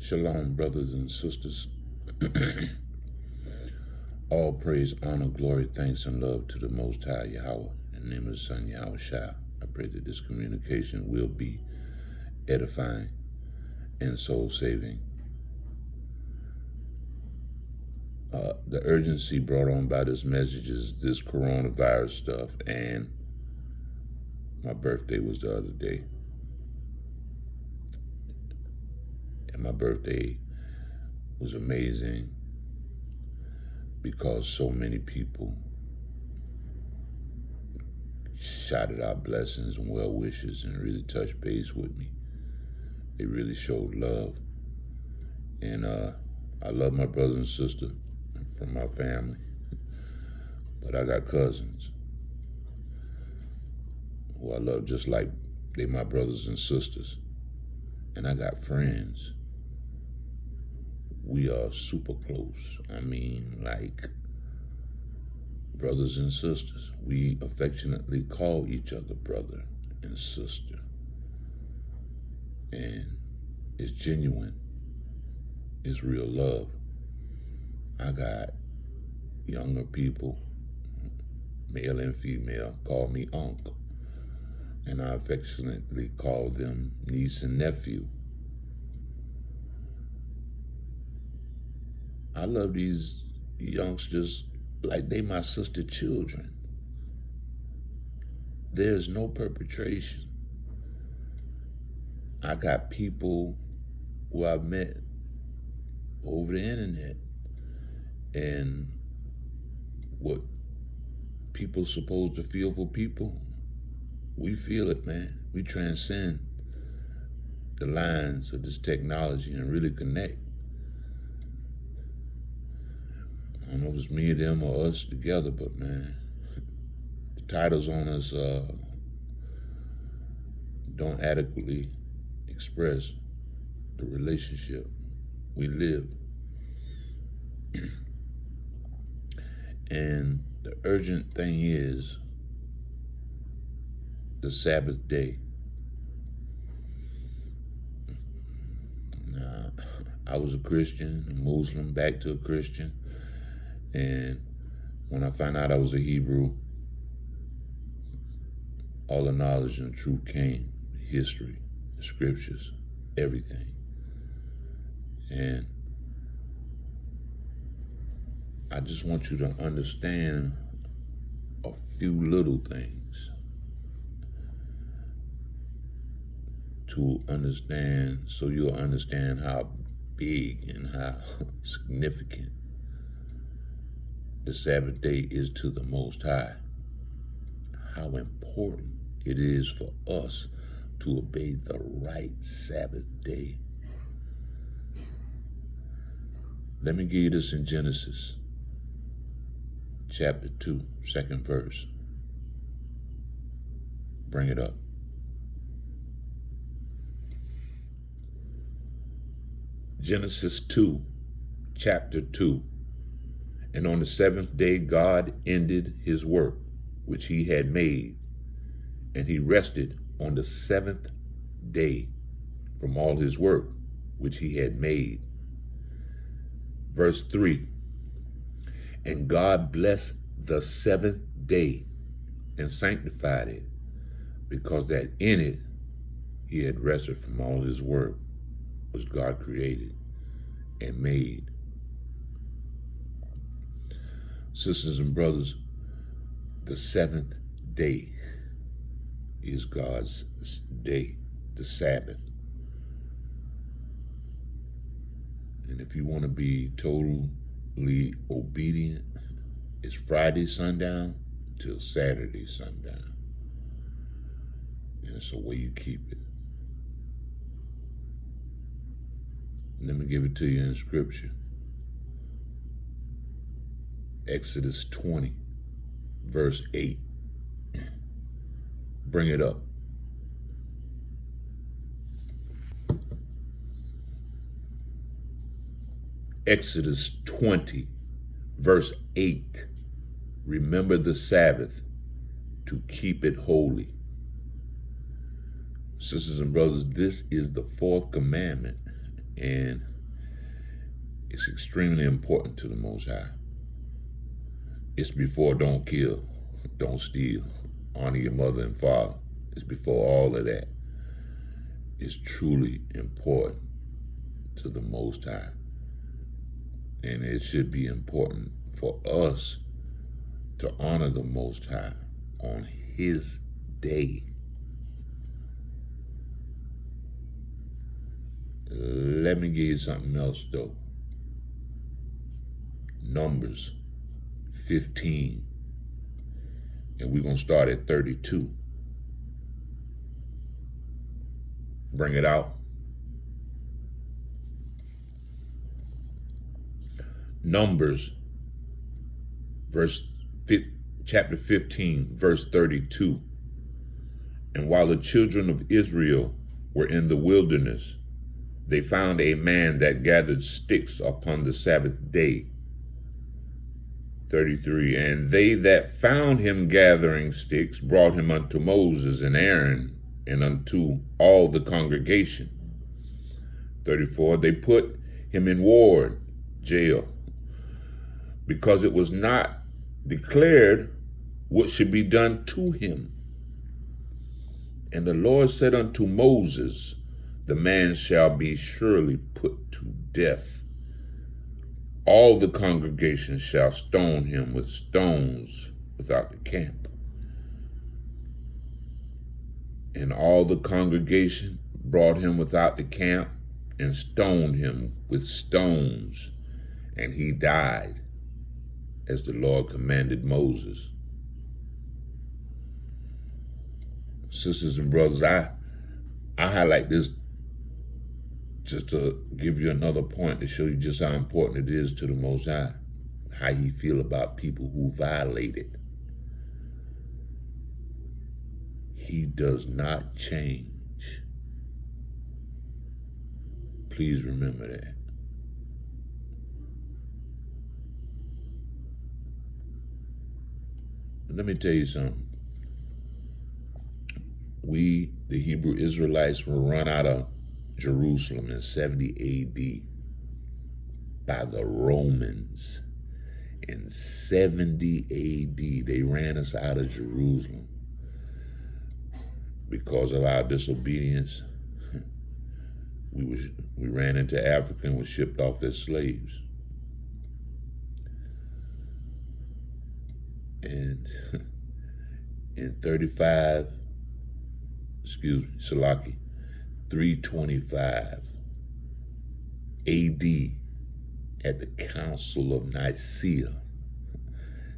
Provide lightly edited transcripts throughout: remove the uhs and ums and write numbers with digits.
Shalom, brothers and sisters. All praise, honor, glory, thanks, and love to the Most High Yahweh. In the name of His Son, Yahweh Shah. I pray that this communication will be edifying and soul-saving. The urgency brought on by this message is this coronavirus stuff, and my birthday was the other day. And my birthday was amazing because so many people shouted out blessings and well wishes and really touched base with me. They really showed love. And I love my brother and sister from my family. But I got cousins who I love just like they my brothers and sisters. And I got friends. We are super close. I mean, like brothers and sisters. We affectionately call each other brother and sister. And it's genuine. It's real love. I got younger people, male and female, call me uncle. And I affectionately call them niece and nephew. I love these youngsters like they my sister children. There's no perpetration. I got people who I've met over the internet, and what people supposed to feel for people, we feel it, man. We transcend the lines of this technology and really connect. I don't know if it's me or them or us together, but man, the titles on us don't adequately express the relationship we live. And the urgent thing is the Sabbath day. Now, I was a Christian, a Muslim, back to a Christian. And when I found out I was a Hebrew, all the knowledge and the truth came, the history, the scriptures, everything. And I just want you to understand a few little things to understand, so you'll understand how big and how significant the Sabbath day is to the Most High. How important it is for us to obey the right Sabbath day. Let me give you this in Genesis chapter 2, 2nd verse. Bring it up. Genesis 2, chapter 2. And on the seventh day, God ended his work, which he had made, and he rested on the seventh day from all his work, which he had made. Verse 3, and God blessed the seventh day and sanctified it, because that in it he had rested from all his work, which God created and made. Sisters and brothers, the seventh day is God's day, the Sabbath. And if you want to be totally obedient, it's Friday sundown till Saturday sundown. And it's the way you keep it. Let me give it to you in scripture. Exodus 20, verse 8. Bring it up. Exodus 20, verse 8. Remember the Sabbath to keep it holy. Sisters and brothers, this is the fourth commandment. And It's extremely important to the Most High. It's before don't kill, don't steal, honor your mother and father. It's before all of that. It's truly important to the Most High. And it should be important for us to honor the Most High on His day. Let me give you something else though. Numbers 15. And we're going to start at 32. Bring it out. Numbers, chapter 15, verse 32. And while the children of Israel were in the wilderness, they found a man that gathered sticks upon the Sabbath day. 33. And they that found him gathering sticks brought him unto Moses and Aaron and unto all the congregation. 34. They put him in ward, jail, because it was not declared what should be done to him. And the Lord said unto Moses, the man shall be surely put to death. All the congregation shall stone him with stones without the camp. And all the congregation brought him without the camp and stoned him with stones, and he died, as the Lord commanded Moses. Sisters and brothers, I highlight this just to give you another point to show you just how important it is to the Most High, how He feel about people who violate it. He does not change. Please remember that. Let me tell you something. We, the Hebrew Israelites, were run out of Jerusalem in 70 A.D. by the Romans. In 70 A.D., they ran us out of Jerusalem because of our disobedience. We ran into Africa and were shipped off as slaves. And in 325 A.D., at the Council of Nicaea,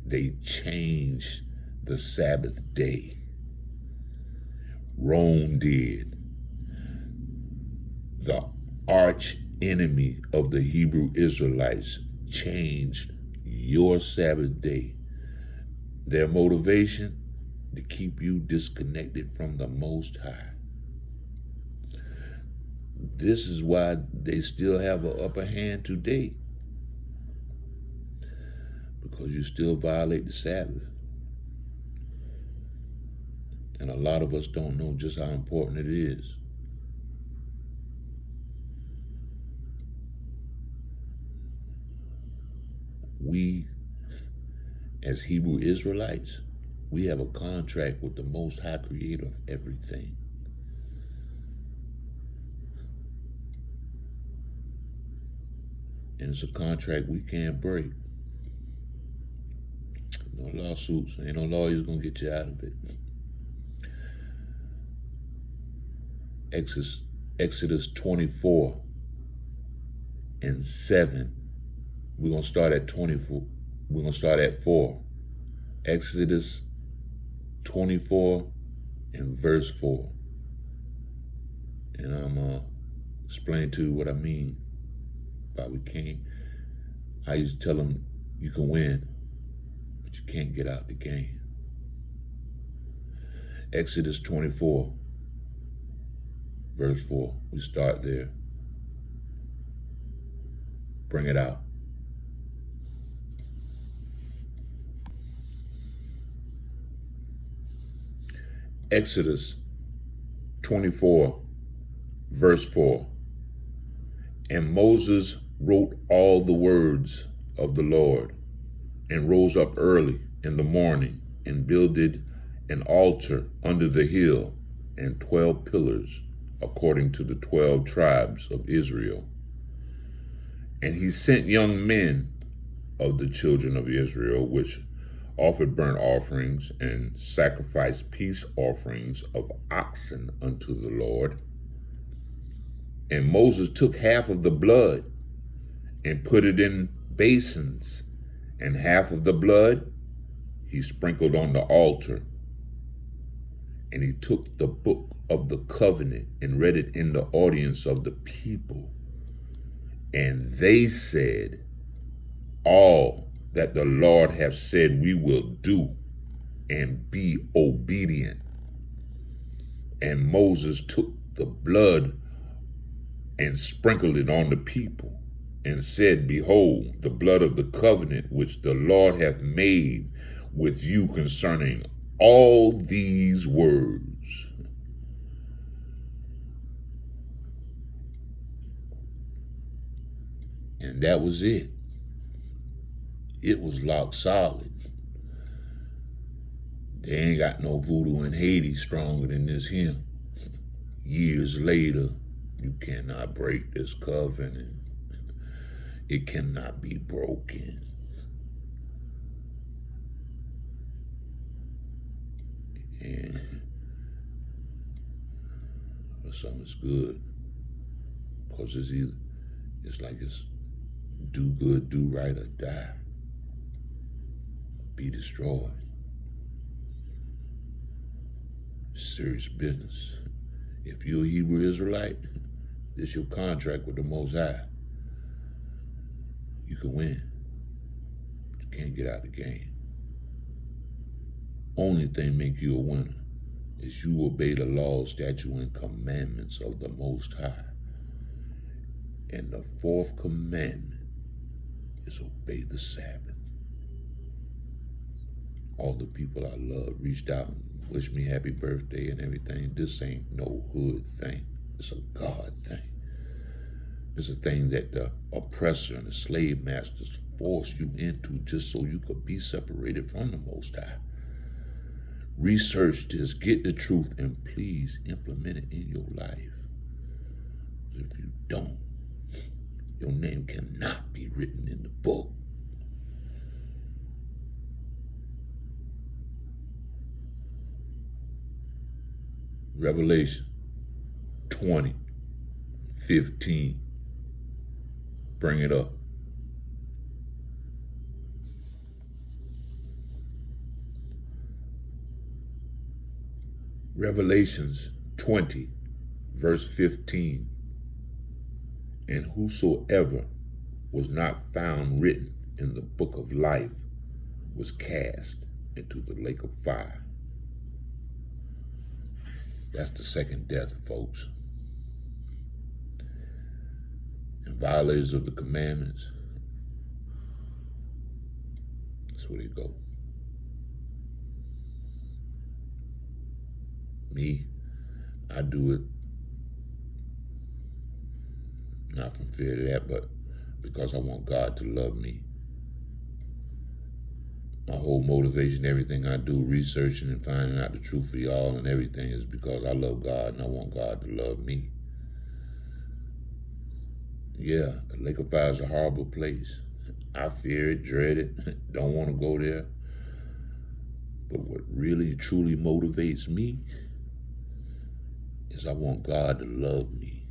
they changed the Sabbath day. Rome did. The arch enemy of the Hebrew Israelites changed your Sabbath day. Their motivation? To keep you disconnected from the Most High. This is why they still have an upper hand today. Because you still violate the Sabbath. And a lot of us don't know just how important it is. We, as Hebrew Israelites, we have a contract with the Most High Creator of everything. And it's a contract we can't break. No lawsuits, ain't no lawyers gonna get you out of it. Exodus 24 and 7. We're gonna start at 24. We're gonna start at 4. Exodus 24 and verse 4. And I'm going to explain to you what I mean by we can't. I used to tell them you can win, but you can't get out the game. Exodus 24, verse 4. We start there. Bring it out. Exodus 24, verse 4. And Moses wrote all the words of the Lord, and rose up early in the morning, and builded an altar under the hill, and 12 pillars, according to the 12 tribes of Israel. And he sent young men of the children of Israel, which offered burnt offerings and sacrificed peace offerings of oxen unto the Lord. And Moses took half of the blood and put it in basins, and half of the blood he sprinkled on the altar. And he took the book of the covenant and read it in the audience of the people. And they said, all that the Lord hath said we will do, and be obedient. And Moses took the blood and sprinkled it on the people, and said, behold, the blood of the covenant which the Lord hath made with you concerning all these words. And that was it. It was locked solid. They ain't got no voodoo in Haiti stronger than this hymn. Years later, you cannot break this covenant. It cannot be broken. And the song is good, because it's like it's do good, do right, or die. Be destroyed. Serious business. If you're a Hebrew Israelite, this is your contract with the Most High. You can win, but you can't get out of the game. Only thing make you a winner is you obey the laws, statutes, and commandments of the Most High. And the fourth commandment is obey the Sabbath. All the people I love reached out and wished me happy birthday and everything. This ain't no hood thing. It's a God thing. It's a thing that the oppressor and the slave masters forced you into just so you could be separated from the Most High. Research this, get the truth, and please implement it in your life. If you don't, your name cannot be written in the book. Revelation 20:15. Bring it up. Revelations 20, verse 15. And whosoever was not found written in the book of life was cast into the lake of fire. That's the second death, folks. And violators of the commandments, that's where they go. Me, I do it not from fear of that, but because I want God to love me. My whole motivation, everything I do, researching and finding out the truth for y'all and everything, is because I love God and I want God to love me. Yeah, the lake of fire is a horrible place. I fear it, dread it, don't want to go there. But what really, truly motivates me is I want God to love me.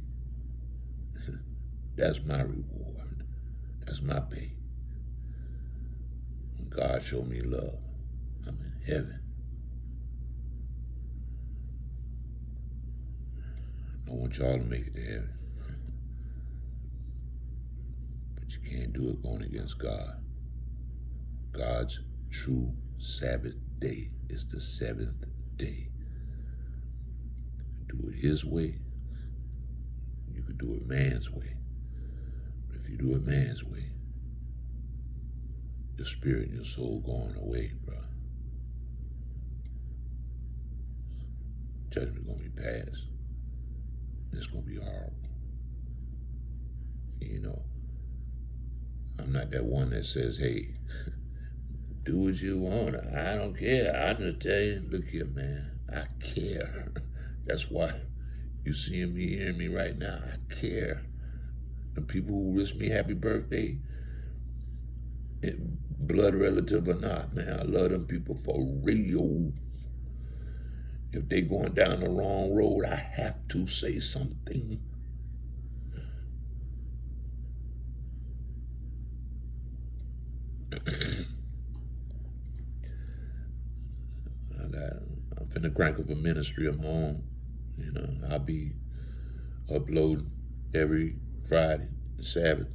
That's my reward. That's my pay. When God showed me love, I'm in heaven. I want y'all to make it to heaven. But you can't do it going against God. God's true Sabbath day is the seventh day. You can do it His way. You can do it man's way. But if you do it man's way, your spirit and your soul going away, bro. Judgment gonna be passed. It's gonna be horrible. You know, I'm not that one that says, hey, do what you want. I don't care. I just tell you, look here, man. I care. That's why you seeing me, hearing me right now. I care. The people who wish me happy birthday, blood relative or not, man, I love them people for real. If they going down the wrong road, I have to say something. I'm finna crank up a ministry of my own. You know, I'll be uploading every Friday, Sabbath,